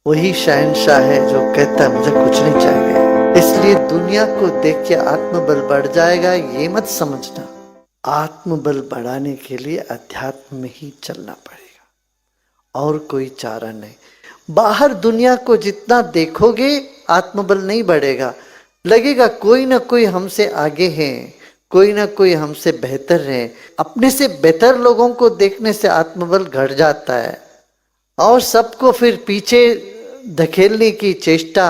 वही शहंशाह है जो कहता है मुझे कुछ नहीं चाहिए। इसलिए दुनिया को देख के आत्मबल बढ़ जाएगा, ये मत समझना। आत्मबल बढ़ाने के लिए अध्यात्म में ही चलना पड़ेगा और कोई चारा नहीं। बाहर दुनिया को जितना देखोगे आत्मबल नहीं बढ़ेगा। लगेगा कोई ना कोई हमसे आगे है, कोई ना कोई हमसे बेहतर है। अपने से बेहतर लोगों को देखने से आत्मबल घट जाता है और सबको फिर पीछे धकेलने की चेष्टा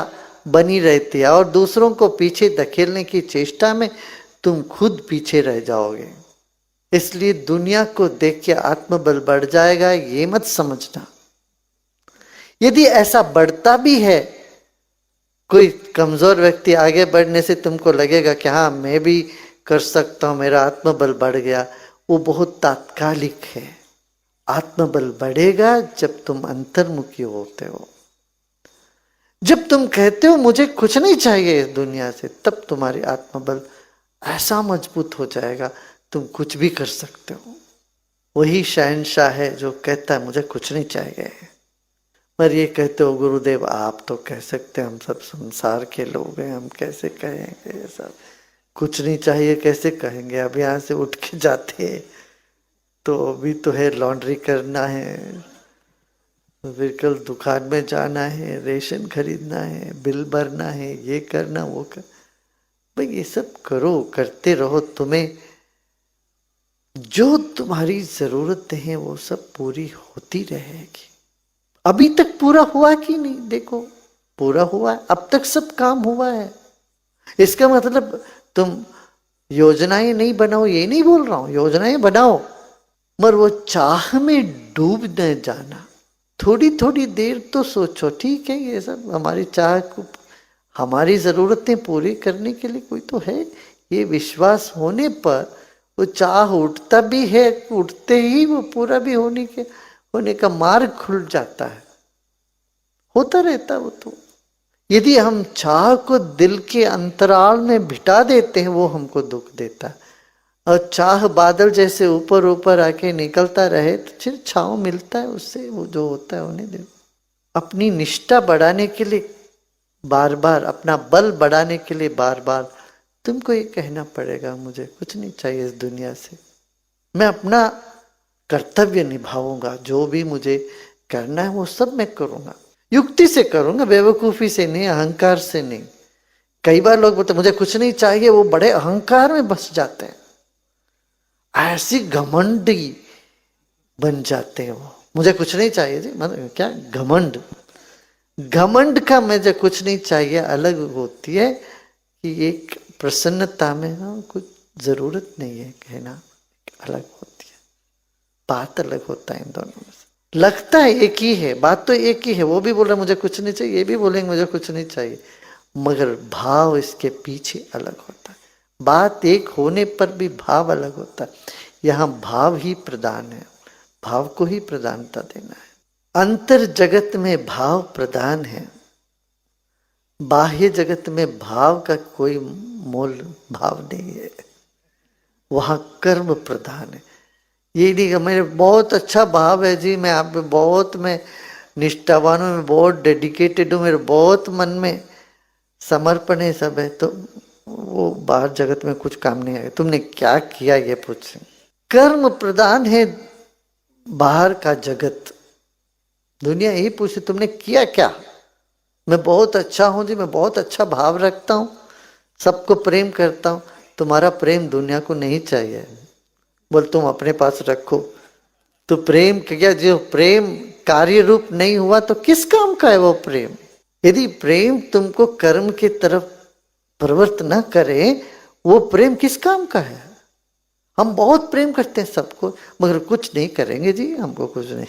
बनी रहती है और दूसरों को पीछे धकेलने की चेष्टा में तुम खुद पीछे रह जाओगे। इसलिए दुनिया को देख के आत्मबल बढ़ जाएगा, ये मत समझना। यदि ऐसा बढ़ता भी है, कोई कमजोर व्यक्ति आगे बढ़ने से तुमको लगेगा कि हाँ मैं भी कर सकता हूं, मेरा आत्मबल बढ़ गया, वो बहुत तात्कालिक है। आत्मबल बढ़ेगा जब तुम अंतर्मुखी होते हो, जब तुम कहते हो मुझे कुछ नहीं चाहिए इस दुनिया से, तब तुम्हारी आत्मबल ऐसा मजबूत हो जाएगा तुम कुछ भी कर सकते हो। वही शहंशाह है जो कहता है मुझे कुछ नहीं चाहिए। पर ये कहते हो गुरुदेव आप तो कह सकते हैं, हम सब संसार के लोग हैं, हम कैसे कहेंगे ये सब कुछ नहीं चाहिए, कैसे कहेंगे। अब यहाँ से उठ के जाते तो अभी तो है लॉन्ड्री करना है, फिर कल दुकान में जाना है, रेशन खरीदना है, बिल भरना है, ये करना वो कर। भाई ये सब करो, करते रहो, तुम्हें जो तुम्हारी जरूरत है वो सब पूरी होती रहेगी। अभी तक पूरा हुआ कि नहीं, देखो पूरा हुआ है, अब तक सब काम हुआ है। इसका मतलब तुम योजनाएं नहीं बनाओ, ये नहीं बोल रहा हूं, योजनाएं बनाओ, मगर वो चाह में डूब न जाना। थोड़ी थोड़ी देर तो सोचो, ठीक है ये सब हमारी चाह को, हमारी जरूरतें पूरी करने के लिए कोई तो है, ये विश्वास होने पर वो चाह उठता भी है, उठते ही वो पूरा भी होने का मार्ग खुल जाता है, होता रहता वो तो। यदि हम चाह को दिल के अंतराल में बिठा देते हैं वो हमको दुख देता है, और चाह बादल जैसे ऊपर ऊपर आके निकलता रहे तो फिर छांव मिलता है उससे, वो जो होता है उन्हें दे। अपनी निष्ठा बढ़ाने के लिए बार बार, अपना बल बढ़ाने के लिए बार बार तुमको ये कहना पड़ेगा मुझे कुछ नहीं चाहिए इस दुनिया से, मैं अपना कर्तव्य निभाऊंगा, जो भी मुझे करना है वो सब मैं करूंगा, युक्ति से करूंगा, बेवकूफी से नहीं, अहंकार से नहीं। कई बार लोग बोलते मुझे कुछ नहीं चाहिए, वो बड़े अहंकार में बस जाते हैं, ऐसी घमंडी बन जाते हैं वो। मुझे कुछ नहीं चाहिए जी, मतलब क्या घमंड, घमंड का मुझे कुछ नहीं चाहिए अलग होती है कि एक प्रसन्नता में हाँ कुछ जरूरत नहीं है कहना अलग होती है, बात अलग होता है इन दोनों में से। लगता है एक ही है, बात तो एक ही है, वो भी बोल रहा मुझे कुछ नहीं चाहिए, ये भी बोलेंगे मुझे कुछ नहीं चाहिए, मगर भाव इसके पीछे अलग होता है। बात एक होने पर भी भाव अलग होता है। यहाँ भाव ही प्रधान है, भाव को ही प्रधानता देना है। अंतर जगत में भाव प्रधान है, बाह्य जगत में भाव का कोई मोल भाव नहीं है, वहां कर्म प्रधान है। ये नहीं कि मेरे बहुत अच्छा भाव है जी, मैं आप पे बहुत मैं निष्ठावान हूँ, मैं बहुत डेडिकेटेड हूँ, मेरे बहुत मन में समर्पण है, सब है, तो वो बाहर जगत में कुछ काम नहीं आएगा। तुमने क्या किया ये पूछ, कर्म प्रधान है बाहर का जगत, दुनिया यही पूछे तुमने किया क्या। मैं बहुत अच्छा हूं जी, मैं बहुत अच्छा भाव रखता हूं, सबको प्रेम करता हूं, तुम्हारा प्रेम दुनिया को नहीं चाहिए, बोल तुम अपने पास रखो। तो प्रेम क्या, जो प्रेम कार्य रूप नहीं हुआ तो किस काम का है वो प्रेम। यदि प्रेम तुमको कर्म की तरफ प्रवृत्त न करे, वो प्रेम किस काम का है। हम बहुत प्रेम करते हैं सबको, मगर कुछ नहीं करेंगे जी, हमको कुछ नहीं,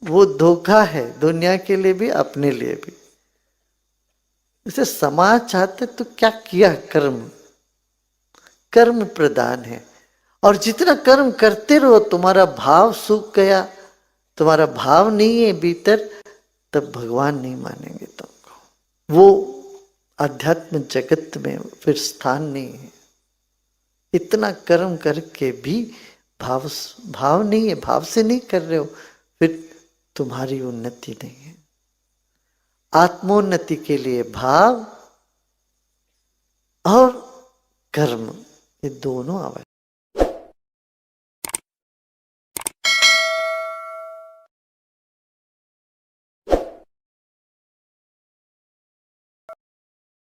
वो धोखा है दुनिया के लिए भी अपने लिए भी। इसे समाज चाहते तो क्या किया, कर्म, कर्म प्रधान है, और जितना कर्म करते रहो तुम्हारा भाव सूख गया, तुम्हारा भाव नहीं है भीतर, तब भगवान नहीं मानेंगे तुमको, वो अध्यात्म जगत में फिर स्थान नहीं है। इतना कर्म करके भी भाव नहीं है, भाव से नहीं कर रहे हो, फिर तुम्हारी उन्नति नहीं है। आत्मोन्नति के लिए भाव और कर्म, ये दोनों आवश्यक।